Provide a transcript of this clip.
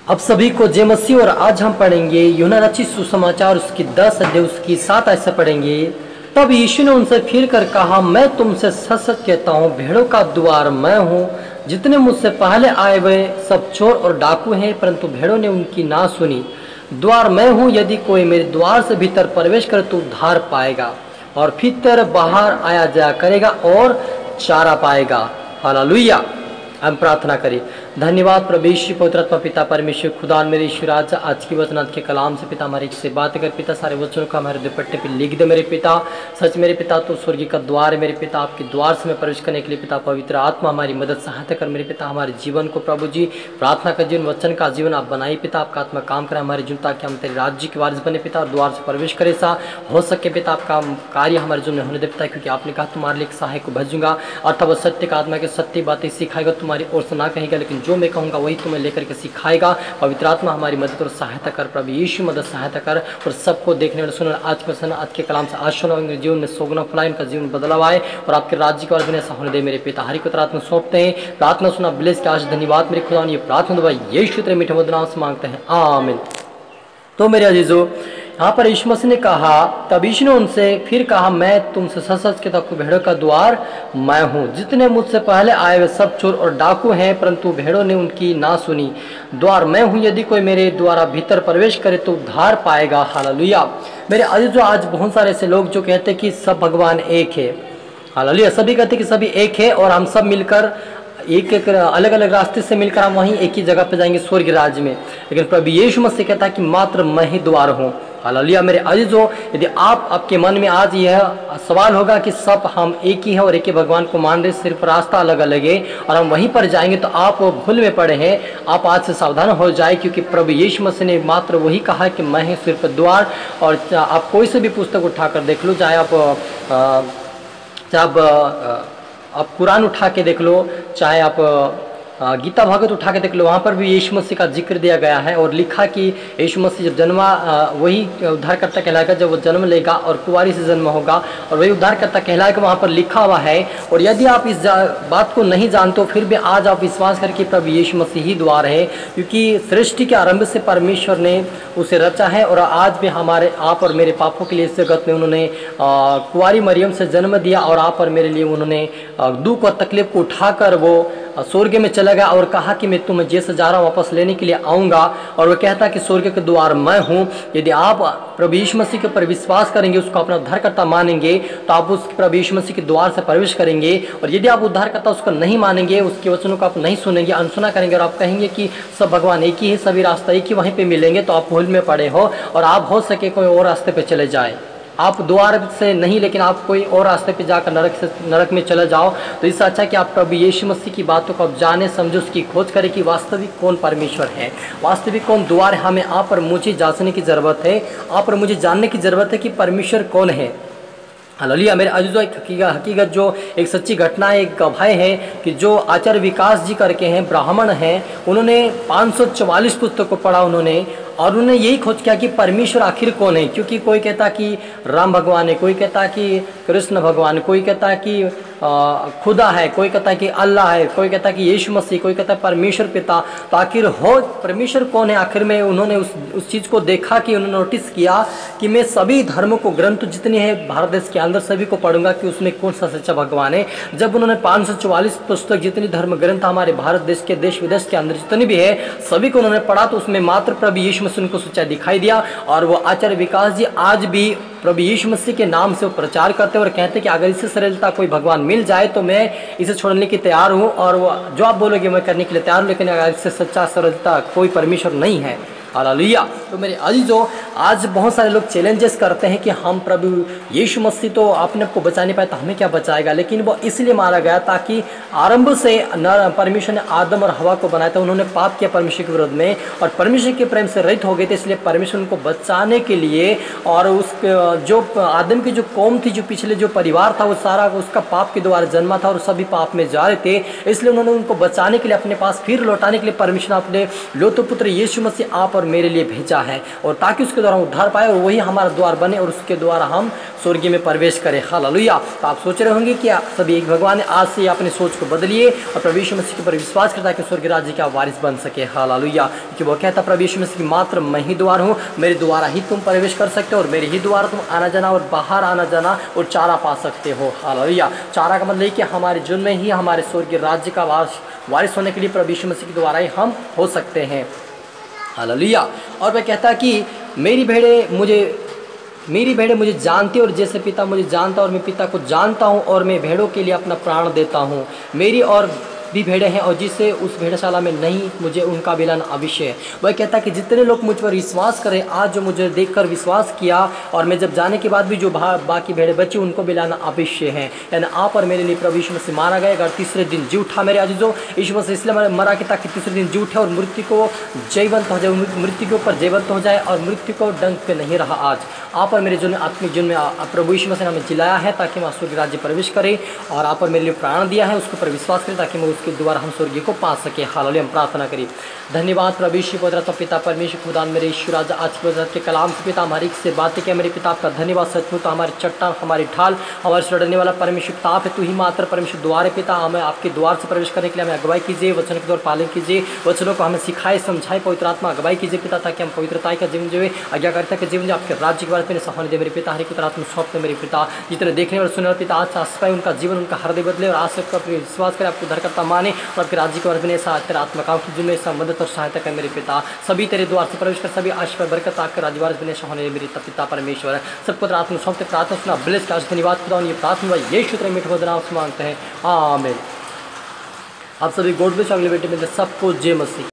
अब सभी को जय मसीह। और आज हम पढ़ेंगे यूहन्ना रचित सुसमाचार उसकी 10 अध्याय उसकी 7 ऐसा पढ़ेंगे। तब यीशु ने उनसे फिर कर कहा, मैं तुमसे सच सच कहता हूँ, भेड़ों का द्वार मैं हूँ। जितने मुझसे पहले आए वे सब चोर और डाकू हैं, परंतु भेड़ों ने उनकी ना सुनी। द्वार मैं हूँ, यदि कोई मेरे द्वार से भीतर प्रवेश करे तो उद्धार पाएगा और भीतर बाहर आया जाया करेगा और चारा पाएगा। हालेलुया। हम प्रार्थना करें। धन्यवाद प्रभु यीशु पवित्र आत्मा पिता परमेश्वर खुदा मेरे ईश्वर, आज की वचनाथ के कलाम से पिता हमारे से बात कर पिता, सारे वचनों का हमारे दुपट्टे पे लिख दे मेरे पिता। सच मेरे पिता तो स्वर्गीय का द्वार है मेरे पिता, आपके द्वार से मैं प्रवेश करने के लिए पिता पवित्र आत्मा हमारी मदद सहायता कर मेरे पिता। हमारे जीवन को प्रभु जी प्रार्थना का जीवन वचन का जीवन आप बनाइए पिता, आपका आत्मा काम करे हमारे जीवन, ताकि हम तेरे राज्य के वारिस बने पिता और द्वार से प्रवेश करे सा हो सके पिता। आपका कार्य हमारे जीवन में होने दे पिता, क्योंकि आपने कहा तुम्हारे लिए एक सहायक को भेजूंगा अर्थात वो सत्य का आत्मा के सत्य बातें सिखाएगा, तुम्हारी ओर से ना कहेगा, लेकिन जो मैं कहूँगा वही तुम्हें लेकर के सिखाएगा। पवित्र आत्मा हमारी मदद और सहायता कर प्रभु यीशु, मदद सहायता कर और सबको देखने वाले सुनने आज के सुनना आज के कलाम से आज सुना उनके जीवन में सोगना फुलाए, उनका जीवन बदलाव आए और आपके राज्य के बारे में ऐसा होने दे मेरे पिता। हरि को आत्मा सौंपते हैं, प्रार्थना सुना बिलेस के आज धन्यवाद मेरे खुदा, ये प्रार्थना दुआ यीशु तेरे मीठे मधुर नाम से मांगते हैं, आमीन। तो मेरे अजीजों, यहाँ पर यीशु मसीह ने कहा, तब यीशु ने उनसे फिर कहा, मैं तुमसे सच सच कहता हूँ, भेड़ों का द्वार मैं हूँ। जितने मुझसे पहले आए वे सब चोर और डाकू हैं, परंतु भेड़ों ने उनकी ना सुनी। द्वार मैं हूँ, यदि कोई मेरे द्वारा भीतर प्रवेश करे तो उद्धार पाएगा। हालेलुया। मेरे अजीजों, आज बहुत सारे ऐसे लोग जो कहते हैं कि सब भगवान एक है। हालेलुया। सभी कहते हैं कि सभी एक है और हम सब मिलकर एक एक अलग अलग रास्ते से मिलकर हम वहीं एक ही जगह पे जाएंगे स्वर्ग राज्य में। लेकिन प्रभु यीशु मसीह कहता है कि मात्र मैं ही द्वार हूँ। हालेलुया। मेरे अजीजों, यदि आपके मन में आज यह सवाल होगा कि सब हम एक ही हैं और एक ही भगवान को मान रहे, सिर्फ रास्ता अलग अलग है और हम वहीं पर जाएंगे, तो आप भूल में पड़े हैं। आप आज से सावधान हो जाए, क्योंकि प्रभु यीशु मसीह ने मात्र वही कहा कि मैं ही सिर्फ द्वार। और आप कोई से भी पुस्तक उठाकर देख लो, चाहे आप कुरान उठा के देख लो, चाहे आप गीता भागवत उठा के देख लो, वहाँ पर भी यीशु मसीह का जिक्र दिया गया है और लिखा कि यीशु मसीह जब जन्मा वही उद्धारकर्ता कहलाएगा जब वो जन्म लेगा और कुंवारी से जन्म होगा और वही उद्धारकर्ता कहलाएगा, वहाँ पर लिखा हुआ है। और यदि आप इस बात को नहीं जानते हो, फिर भी आज आप विश्वास करके प्रभु यीशु मसीह ही द्वार है, क्योंकि सृष्टि के आरंभ से परमेश्वर ने उसे रचा है और आज भी हमारे आप और मेरे पापों के लिए इस जगत में उन्होंने कुंवारी मरियम से जन्म दिया और आप और मेरे लिए उन्होंने दुख और तकलीफ को उठाकर वो स्वर्ग में चला गया और कहा कि मैं तुम्हें जैसे जा रहा हूँ वापस लेने के लिए आऊँगा। और वो कहता कि स्वर्ग के द्वार मैं हूँ। यदि आप प्रभु यीशु मसीह के ऊपर विश्वास करेंगे, उसको अपना उद्धारकर्ता मानेंगे, तो आप उस प्रभु यीशु मसीह के द्वार से प्रवेश करेंगे। और यदि आप उद्धारकर्ता उसको नहीं मानेंगे, उसके वचनों को आप नहीं सुनेंगे, अनसुना करेंगे और आप कहेंगे कि सब भगवान एक ही है, सभी रास्ता एक ही वहीं पर मिलेंगे, तो आप भूल में पड़े हो और आप हो सके कोई और रास्ते पर चले जाए। आप द्वार से नहीं, लेकिन आप कोई और रास्ते पे जाकर नरक में चले जाओ। तो इससे अच्छा कि आप प्रभु यीशु मसीह की बातों को आप जाने समझो, उसकी खोज करें कि वास्तविक कौन परमेश्वर है, वास्तविक कौन द्वार है। हमें आप और मुझे जांचने की ज़रूरत है, आप और मुझे जानने की ज़रूरत है कि परमेश्वर कौन है। हालेलुया। मेरे अजीजों, एक हकीकत जो एक सच्ची घटना एक गवाह है कि जो आचार्य विकास जी करके हैं, ब्राह्मण हैं, उन्होंने 544 पुस्तक को पढ़ा उन्होंने और उन्होंने यही खोज किया कि परमेश्वर आखिर कौन है। क्योंकि कोई कहता कि राम भगवान है, कोई कहता कि कृष्ण भगवान, कोई कहता कि खुदा है, कोई कहता कि अल्लाह है, कोई कहता कि यीशु मसीह, कोई कहता है परमेश्वर पिता। तो आखिर हो परमेश्वर कौन है? आखिर में उन्होंने उस चीज़ को देखा कि उन्होंने नोटिस किया कि मैं सभी धर्मों को ग्रंथ जितने हैं भारत देश के अंदर सभी को पढ़ूंगा कि उसमें कौन सा सच्चा भगवान है। जब उन्होंने 544 पुस्तक जितनी धर्म ग्रंथ हमारे भारत देश के देश विदेश के अंदर जितने भी है सभी को उन्होंने पढ़ा, तो उसमें मात्र प्रभु यीशु मसीह उनको सच्चा दिखाई दिया। और वो आचार्य विकास जी आज भी प्रभु यीशु मसीह के नाम से वो प्रचार करते हैं और कहते हैं कि अगर इससे सरलता कोई भगवान मिल जाए तो मैं इसे छोड़ने के तैयार हूँ और वो जो आप बोलोगे मैं करने के लिए तैयार हूँ, लेकिन अगर इससे सच्चा सरलता कोई परमेश्वर नहीं है। हालेलुया। तो मेरे अजीजों, आज बहुत सारे लोग चैलेंजेस करते हैं कि हम प्रभु यीशु मसीह तो अपने को बचा नहीं पाए तो हमें क्या बचाएगा। लेकिन वो इसलिए मारा गया ताकि आरंभ से परमेश्वर ने आदम और हवा को बनाया था, उन्होंने पाप किया परमेश्वर के विरोध में और परमेश्वर के प्रेम से रहित हो गए थे, इसलिए परमेश्वर उनको बचाने के लिए और उस जो आदम की जो कौम थी, जो पिछले जो परिवार था, वो सारा उसका पाप के द्वारा जन्मा था और सभी पाप में जा रहे थे। इसलिए उन्होंने उनको बचाने के लिए अपने पास फिर लौटाने के लिए परमेश्वर अपने लोतो पुत्र यीशु मसीह आप पर मेरे लिए भेजा है, और ताकि उसके द्वारा हम उद्धार पाए और वही हमारा द्वार बने और उसके द्वारा हम स्वर्ग में प्रवेश करें। हालेलुया। तो आप सोच रहे होंगे कि सभी एक भगवान ने आज से अपनी सोच को बदलिए और प्रभु यीशु मसीह के ऊपर विश्वास करता है कि स्वर्ग राज्य का वारिस बन सके। हालेलुया। क्योंकि वो कहता प्रभु यीशु मसीह की मात्र मैं ही द्वार हूँ, मेरे द्वारा ही तुम प्रवेश कर सकते हो और मेरे ही द्वारा तुम आना जाना और बाहर आना जाना और चारा पा सकते हो। हालेलुया। चारा का मतलब है कि हमारे जीवन में ही हमारे स्वर्गीय राज्य का वारिस होने के लिए प्रभु यीशु मसीह के द्वारा ही हम हो सकते हैं। हालेलुया। और वह कहता कि मेरी भेड़ें मुझे जानती है और जैसे पिता मुझे जानता और मैं पिता को जानता हूँ और मैं भेड़ों के लिए अपना प्राण देता हूँ। मेरी और भी भेड़ें हैं और जिससे उस भेड़शाला में नहीं, मुझे उनका भी लाना अवश्य है। वह कहता है कि जितने लोग मुझ पर विश्वास करें, आज जो मुझे देखकर विश्वास किया और मैं जब जाने के बाद भी जो बाकी भेड़ें बची उनको भी लाना अवश्य है। यानी आप और मेरे लिए प्रभु यीशु मसीह मारा गया अगर तीसरे दिन जी उठा। मेरे अजीजों, यीशु मसीह इसलिए मरा कि ताकि तीसरे दिन जी उठे और मृत्यु को जयवंत हो जाए, मृत्यु के ऊपर जयवंत हो जाए और मृत्यु को डंक पे नहीं रहा। आज आप और मेरे जीवन में, आत्मिक जीवन में प्रभु यीशु मसीह ने हमें जिलाया है ताकि हम स्वर्ग राज्य प्रवेश करें, और आप और मेरे लिए प्राण दिया है उसके ऊपर विश्वास करें ताकि मैं उसके द्वारा हम स्वर्ग को पा सके। हालेलुया। हम प्रार्थना करें। धन्यवाद प्रभु यीशु पवित्र पिता परमेश्वर खुदा मेरे यीशु राजा, आज के कलाम से पिता हमारी से बातें किया मेरे पिता, आपका धन्यवाद। सचमुच हमारे चट्टान, हमारी ढाल, हमारे छुड़ाने वाला परमेश्वर पिता आप है। तू ही मात्र परमेश्वर द्वार है पिता। हमें आपके द्वार से प्रवेश करने के लिए हमें अगुवाई कीजिए, वचन के द्वारा पालन कीजिए, वचनों को हमें सिखाए समझाए। पवित्र आत्मा अगुवाई कीजिए पिता ताकि हम पवित्रता का जीवन जीवे, आज्ञाकारिता के जीवन, आपके राज्य के बारे में सहानुभूति दे मेरे पिता। हर पवित्र आत्मा सौंपते मेरे पिता, जितने देखने और सुनने वाले पिता आज से पाए उनका जीवन, उनका हृदय बदले और आज से विश्वास करें, आपको उद्धारकर्ता माने और आपके राज्य के बारे में तेरा आत्मकाओं की जिनमें ऐसा मदद और सहायता कर मेरे पिता। सभी तेरे द्वार से प्रवेश कर सभी आशीर्वाद बरकत आपके राज्यवार बने होने मेरे पिता परमेश्वर। सब पुत्र आत्मा सौंपते प्रार्थना सुना ब्लेस का धन्यवाद खुदा। ये प्रार्थना यीशु तेरे मीठे नाम से मांगते हैं, आमीन। आप सभी गॉड ब्लेस। अगले बेटे में सबको जय मसीह।